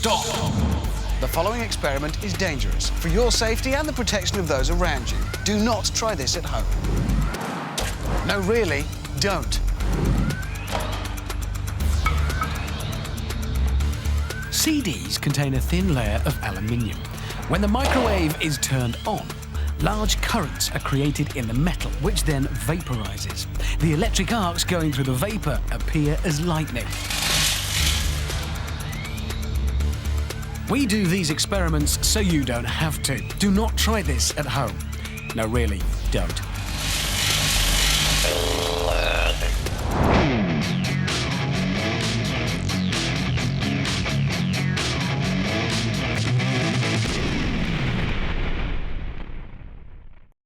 Stop! The following experiment is dangerous for your safety and the protection of those around you. Do not try this at home. No, really, don't. CDs contain a thin layer of aluminium. When the microwave is turned on, large currents are created in the metal, which then vaporizes. The electric arcs going through the vapor appear as lightning. We do these experiments so you don't have to. Do not try this at home. No, really, don't.